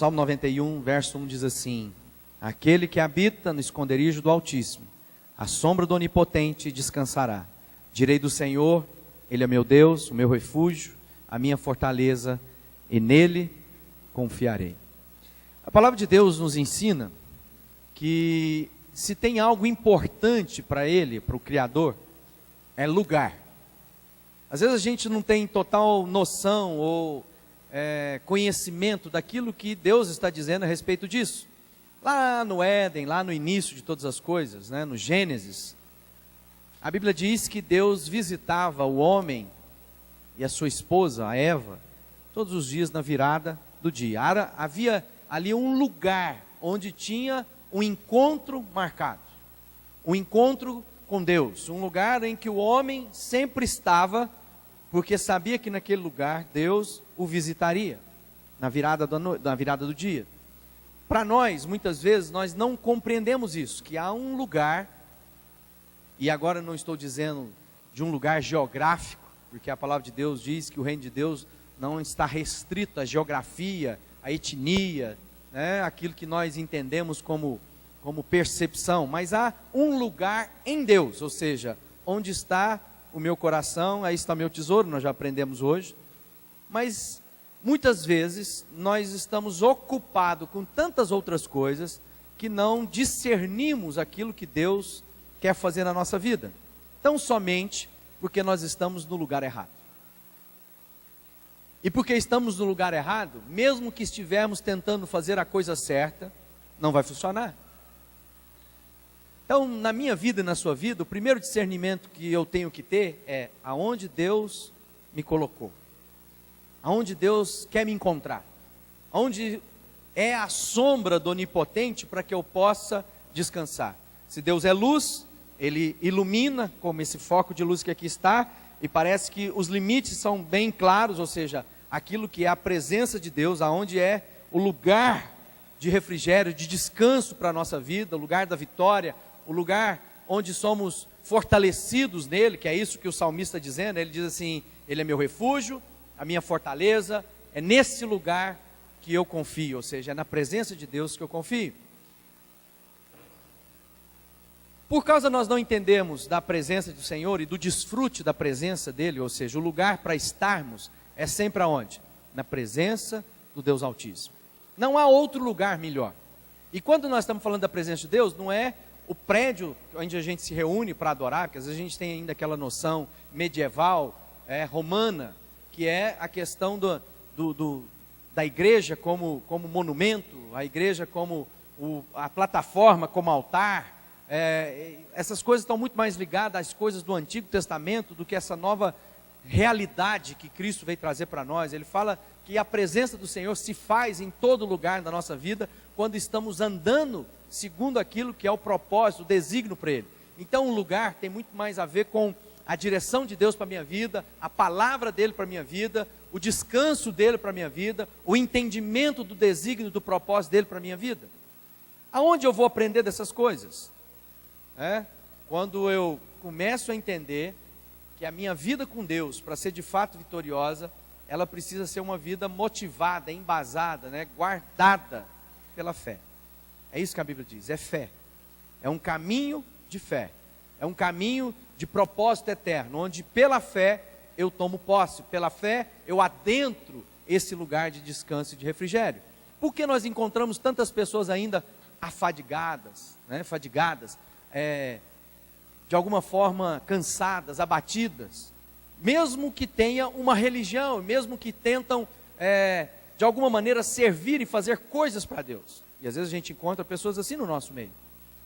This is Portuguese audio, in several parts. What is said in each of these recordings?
Salmo 91, verso 1 diz assim: aquele que habita no esconderijo do Altíssimo, à sombra do Onipotente descansará. Direi do Senhor, Ele é meu Deus, o meu refúgio, a minha fortaleza, e nele confiarei. A palavra de Deus nos ensina que se tem algo importante para Ele, para o Criador, é lugar. Às vezes a gente não tem total noção ou conhecimento daquilo que Deus está dizendo a respeito disso. Lá no Éden, lá no início de todas as coisas, né, no Gênesis, a Bíblia diz que Deus visitava o homem e a sua esposa, a Eva, todos os dias na virada do dia. Havia ali um lugar onde tinha um encontro marcado, um encontro com Deus, um lugar em que o homem sempre estava, porque sabia que naquele lugar Deus o visitaria, na virada do dia. Para nós, muitas vezes, nós não compreendemos isso, que há um lugar, e agora não estou dizendo de um lugar geográfico, porque a palavra de Deus diz que o reino de Deus não está restrito à geografia, à etnia, né, aquilo que nós entendemos como percepção, mas há um lugar em Deus, ou seja, onde está o meu coração, aí está meu tesouro, nós já aprendemos hoje, mas muitas vezes nós estamos ocupados com tantas outras coisas que não discernimos aquilo que Deus quer fazer na nossa vida, tão somente porque nós estamos no lugar errado. E porque estamos no lugar errado, mesmo que estivermos tentando fazer a coisa certa, não vai funcionar. Então, na minha vida e na sua vida, o primeiro discernimento que eu tenho que ter é aonde Deus me colocou, aonde Deus quer me encontrar, aonde é a sombra do Onipotente para que eu possa descansar. Se Deus é luz, Ele ilumina, como esse foco de luz que aqui está, e parece que os limites são bem claros, ou seja, aquilo que é a presença de Deus, aonde é o lugar de refrigério, de descanso para a nossa vida, o lugar da vitória, o lugar onde somos fortalecidos nele, que é isso que o salmista está dizendo. Ele diz assim: Ele é meu refúgio, a minha fortaleza, é nesse lugar que eu confio, ou seja, é na presença de Deus que eu confio. Por causa nós não entendemos da presença do Senhor e do desfrute da presença dEle, ou seja, o lugar para estarmos é sempre aonde? Na presença do Deus Altíssimo. Não há outro lugar melhor. E quando nós estamos falando da presença de Deus, não é o prédio onde a gente se reúne para adorar, porque às vezes a gente tem ainda aquela noção medieval, romana, que é a questão da igreja como monumento, a igreja como a plataforma como altar. Essas coisas estão muito mais ligadas às coisas do Antigo Testamento do que essa nova realidade que Cristo veio trazer para nós. Ele fala que a presença do Senhor se faz em todo lugar da nossa vida, quando estamos andando segundo aquilo que é o propósito, o desígnio para Ele. Então o lugar tem muito mais a ver com a direção de Deus para a minha vida, a palavra dEle para a minha vida, o descanso dEle para a minha vida, o entendimento do desígnio, do propósito dEle para a minha vida. Aonde eu vou aprender dessas coisas? Quando eu começo a entender que a minha vida com Deus, para ser de fato vitoriosa, ela precisa ser uma vida motivada, embasada, guardada pela fé. É isso que a Bíblia diz, é fé. É um caminho de fé. É um caminho de propósito eterno, onde pela fé eu tomo posse, pela fé eu adentro esse lugar de descanso e de refrigério. Por que nós encontramos tantas pessoas ainda afadigadas, fadigadas, de alguma forma cansadas, abatidas, mesmo que tenha uma religião, mesmo que tentam de alguma maneira servir e fazer coisas para Deus? E às vezes a gente encontra pessoas assim no nosso meio.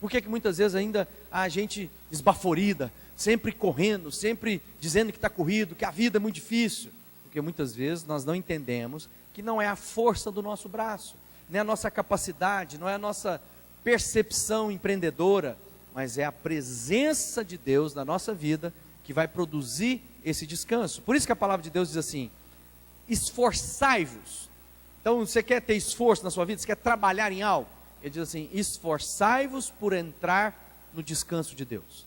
Por que muitas vezes ainda a gente esbaforida, sempre correndo, sempre dizendo que está corrido, que a vida é muito difícil? Porque muitas vezes nós não entendemos que não é a força do nosso braço, não é a nossa capacidade, não é a nossa percepção empreendedora, mas é a presença de Deus na nossa vida que vai produzir esse descanso. Por isso que a palavra de Deus diz assim: esforçai-vos. Então você quer ter esforço na sua vida, você quer trabalhar em algo? Ele diz assim: esforçai-vos por entrar no descanso de Deus.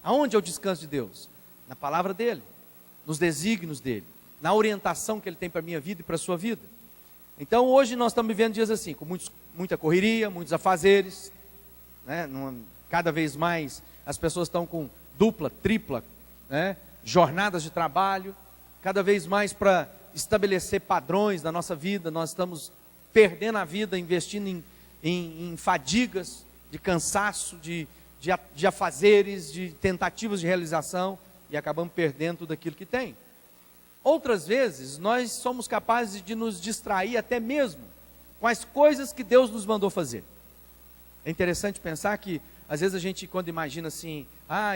Aonde é o descanso de Deus? Na palavra dEle, nos desígnios dEle, na orientação que Ele tem para a minha vida e para a sua vida. Então hoje nós estamos vivendo dias assim, com muita correria, muitos afazeres, né? Cada vez mais as pessoas estão com dupla, tripla, né? Jornadas de trabalho, cada vez mais para estabelecer padrões na nossa vida. Nós estamos perdendo a vida, investindo em fadigas, de cansaço, de afazeres, de tentativas de realização, e acabamos perdendo tudo aquilo que tem. Outras vezes, nós somos capazes de nos distrair até mesmo com as coisas que Deus nos mandou fazer. É interessante pensar que, às vezes a gente, quando imagina assim,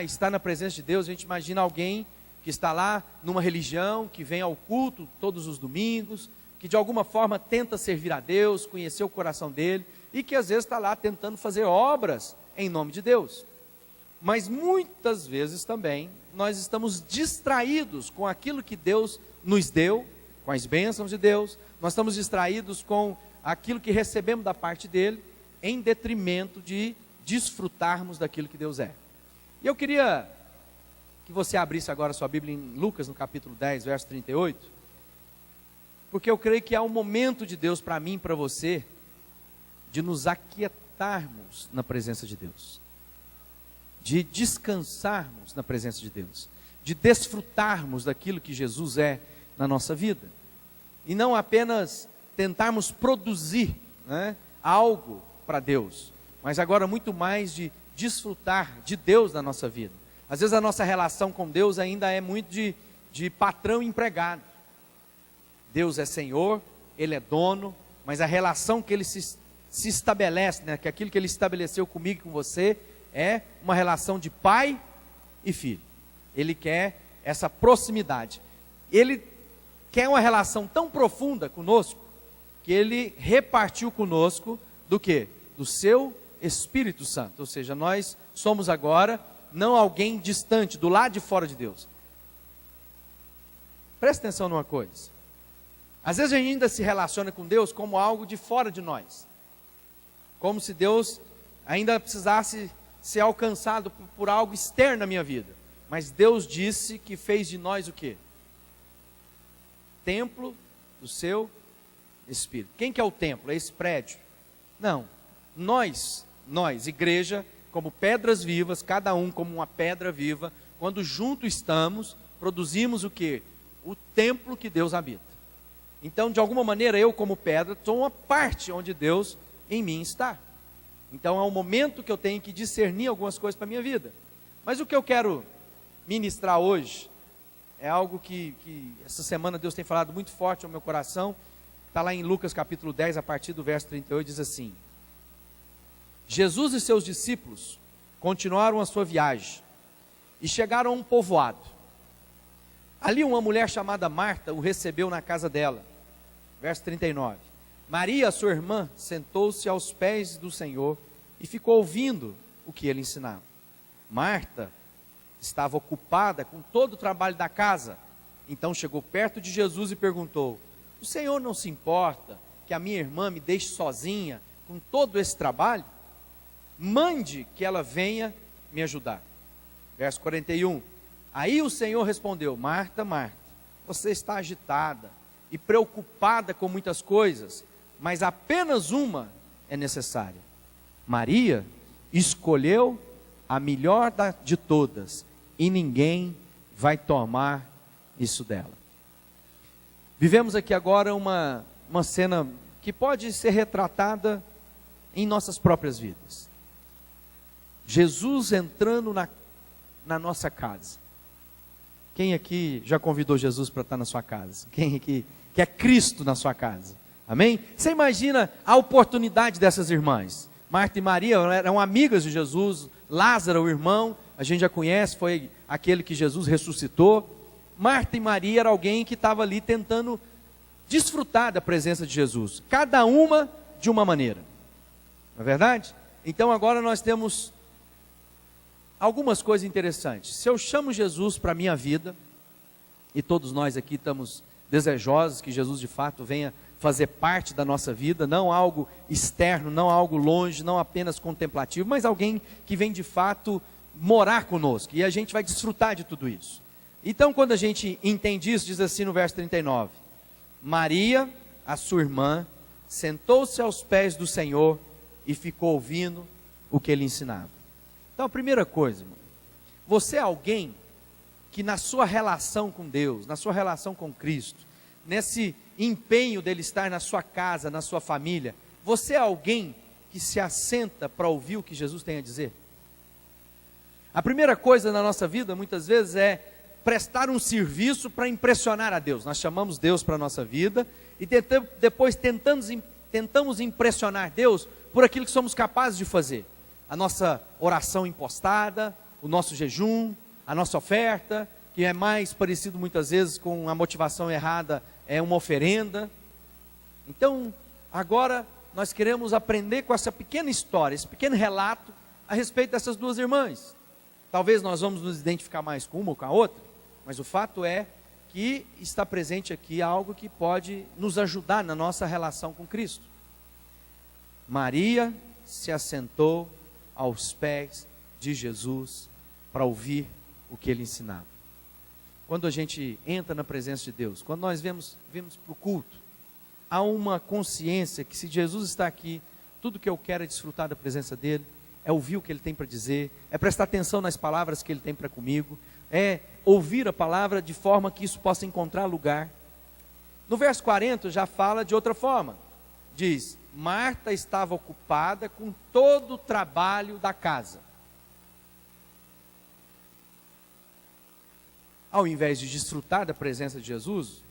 está na presença de Deus, a gente imagina alguém que está lá numa religião, que vem ao culto todos os domingos, que de alguma forma tenta servir a Deus, conhecer o coração dele, e que às vezes está lá tentando fazer obras em nome de Deus. Mas muitas vezes também nós estamos distraídos com aquilo que Deus nos deu, com as bênçãos de Deus, nós estamos distraídos com aquilo que recebemos da parte dele, em detrimento de desfrutarmos daquilo que Deus é. E eu queria que você abrisse agora a sua Bíblia em Lucas, no capítulo 10, verso 38, porque eu creio que há um momento de Deus para mim e para você, de nos aquietarmos na presença de Deus, de descansarmos na presença de Deus, de desfrutarmos daquilo que Jesus é na nossa vida, e não apenas tentarmos produzir, né, algo para Deus, mas agora muito mais de desfrutar de Deus na nossa vida. Às vezes a nossa relação com Deus ainda é muito de patrão e empregado. Deus é Senhor, Ele é dono, mas a relação que Ele se estabelece, né, que aquilo que Ele estabeleceu comigo e com você, é uma relação de pai e filho. Ele quer essa proximidade. Ele quer uma relação tão profunda conosco, que Ele repartiu conosco do quê? Do seu Espírito Santo. Ou seja, nós somos agora não alguém distante, do lado de fora de Deus. Presta atenção numa coisa. Às vezes a gente ainda se relaciona com Deus como algo de fora de nós, como se Deus ainda precisasse ser alcançado por algo externo na minha vida. Mas Deus disse que fez de nós o quê? Templo do seu Espírito. Quem que é o templo? É esse prédio? Não. Nós, igreja, como pedras vivas, cada um como uma pedra viva, quando juntos estamos, produzimos o quê? O templo que Deus habita. Então, de alguma maneira, eu como pedra, sou uma parte onde Deus em mim está. Então, é um momento que eu tenho que discernir algumas coisas para a minha vida. Mas o que eu quero ministrar hoje, é algo que essa semana Deus tem falado muito forte ao meu coração. Está lá em Lucas capítulo 10, a partir do verso 38, diz assim: Jesus e seus discípulos continuaram a sua viagem e chegaram a um povoado. Ali uma mulher chamada Marta o recebeu na casa dela. Verso 39. Maria, sua irmã, sentou-se aos pés do Senhor e ficou ouvindo o que ele ensinava. Marta estava ocupada com todo o trabalho da casa. Então chegou perto de Jesus e perguntou: o Senhor não se importa que a minha irmã me deixe sozinha com todo esse trabalho? Mande que ela venha me ajudar. Verso 41. Aí o Senhor respondeu: Marta, Marta, você está agitada e preocupada com muitas coisas, mas apenas uma é necessária. Maria escolheu a melhor de todas, e ninguém vai tomar isso dela. Vivemos aqui agora uma cena que pode ser retratada em nossas próprias vidas. Jesus entrando na nossa casa. Quem aqui já convidou Jesus para estar na sua casa? Quem aqui quer Cristo na sua casa? Amém? Você imagina a oportunidade dessas irmãs? Marta e Maria eram amigas de Jesus. Lázaro, o irmão, a gente já conhece, foi aquele que Jesus ressuscitou. Marta e Maria era alguém que estava ali tentando desfrutar da presença de Jesus, cada uma de uma maneira, não é verdade? Então agora nós temos algumas coisas interessantes. Se eu chamo Jesus para a minha vida, e todos nós aqui estamos desejosos que Jesus de fato venha fazer parte da nossa vida, não algo externo, não algo longe, não apenas contemplativo, mas alguém que vem de fato morar conosco, e a gente vai desfrutar de tudo isso. Então quando a gente entende isso, diz assim no verso 39, Maria a sua irmã, sentou-se aos pés do Senhor e ficou ouvindo o que ele ensinava. Então a primeira coisa, irmão, você é alguém que na sua relação com Deus, na sua relação com Cristo, nesse empenho dele estar na sua casa, na sua família, você é alguém que se assenta para ouvir o que Jesus tem a dizer? A primeira coisa na nossa vida, muitas vezes, é prestar um serviço para impressionar a Deus. Nós chamamos Deus para a nossa vida e depois tentamos impressionar Deus por aquilo que somos capazes de fazer. A nossa oração impostada, o nosso jejum, a nossa oferta, que é mais parecido muitas vezes com a motivação errada, é uma oferenda. Então, agora nós queremos aprender com essa pequena história, esse pequeno relato a respeito dessas duas irmãs. Talvez nós vamos nos identificar mais com uma ou com a outra, mas o fato é que está presente aqui algo que pode nos ajudar na nossa relação com Cristo. Maria se assentou aos pés de Jesus para ouvir o que ele ensinava. Quando a gente entra na presença de Deus, quando nós vemos para o culto, há uma consciência que se Jesus está aqui, tudo que eu quero é desfrutar da presença dele, é ouvir o que ele tem para dizer, é prestar atenção nas palavras que ele tem para comigo, é ouvir a palavra de forma que isso possa encontrar lugar. No verso 40 já fala de outra forma, diz: Marta estava ocupada com todo o trabalho da casa. Ao invés de desfrutar da presença de Jesus,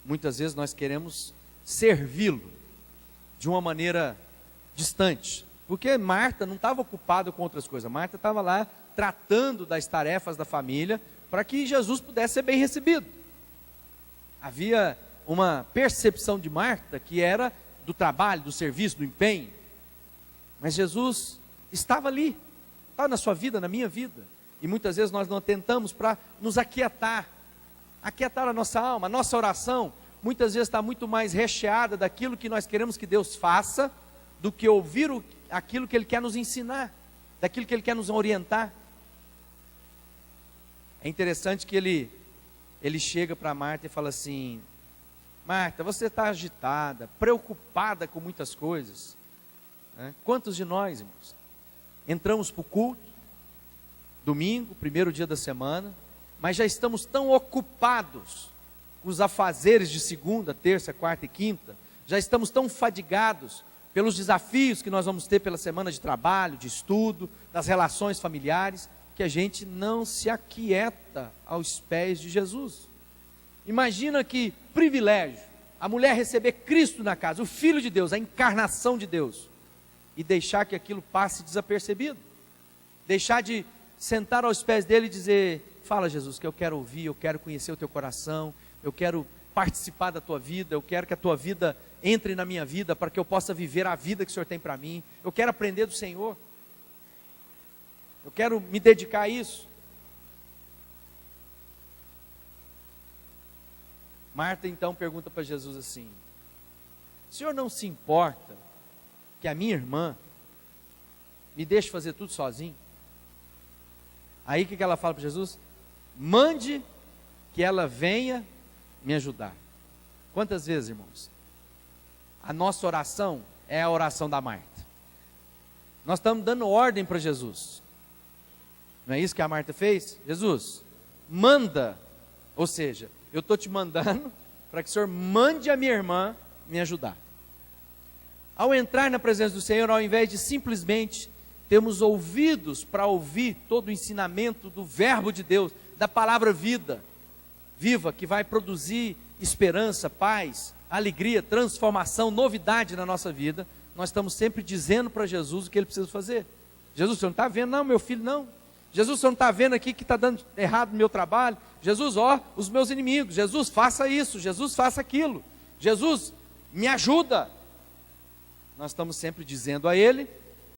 muitas vezes nós queremos servi-lo de uma maneira distante, porque Marta não estava ocupada com outras coisas. Marta estava lá tratando das tarefas da família para que Jesus pudesse ser bem recebido. Havia uma percepção de Marta que era do trabalho, do serviço, do empenho, mas Jesus estava ali, estava na sua vida, na minha vida. E muitas vezes nós não atentamos para nos aquietar a nossa alma. A nossa oração muitas vezes está muito mais recheada daquilo que nós queremos que Deus faça, do que ouvir aquilo que Ele quer nos ensinar, daquilo que Ele quer nos orientar. É interessante que ele chega para Marta e fala assim: Marta, você está agitada, preocupada com muitas coisas. Quantos de nós, irmãos, entramos para o culto, domingo, primeiro dia da semana, mas já estamos tão ocupados com os afazeres de segunda, terça, quarta e quinta, já estamos tão fadigados pelos desafios que nós vamos ter pela semana de trabalho, de estudo, das relações familiares, que a gente não se aquieta aos pés de Jesus. Imagina que privilégio a mulher receber Cristo na casa, o Filho de Deus, a encarnação de Deus, e deixar que aquilo passe desapercebido, deixar de sentar aos pés dele e dizer: fala, Jesus, que eu quero ouvir, eu quero conhecer o teu coração, eu quero participar da tua vida, eu quero que a tua vida entre na minha vida, para que eu possa viver a vida que o Senhor tem para mim, eu quero aprender do Senhor, eu quero me dedicar a isso. Marta então pergunta para Jesus assim: o Senhor não se importa que a minha irmã me deixe fazer tudo sozinho? Aí o que ela fala para Jesus? Mande que ela venha me ajudar. Quantas vezes, irmãos, a nossa oração é a oração da Marta? Nós estamos dando ordem para Jesus. Não é isso que a Marta fez? Jesus, manda, ou seja, eu estou te mandando para que o Senhor mande a minha irmã me ajudar. Ao entrar na presença do Senhor, ao invés de simplesmente termos ouvidos para ouvir todo o ensinamento do verbo de Deus, da palavra vida, viva, que vai produzir esperança, paz, alegria, transformação, novidade na nossa vida, nós estamos sempre dizendo para Jesus o que ele precisa fazer. Jesus, o Senhor não está vendo? Não, meu filho, não. Jesus, o Senhor não está vendo aqui que está dando errado no meu trabalho? Jesus, ó, os meus inimigos. Jesus, faça isso. Jesus, faça aquilo. Jesus, me ajuda. Nós estamos sempre dizendo a Ele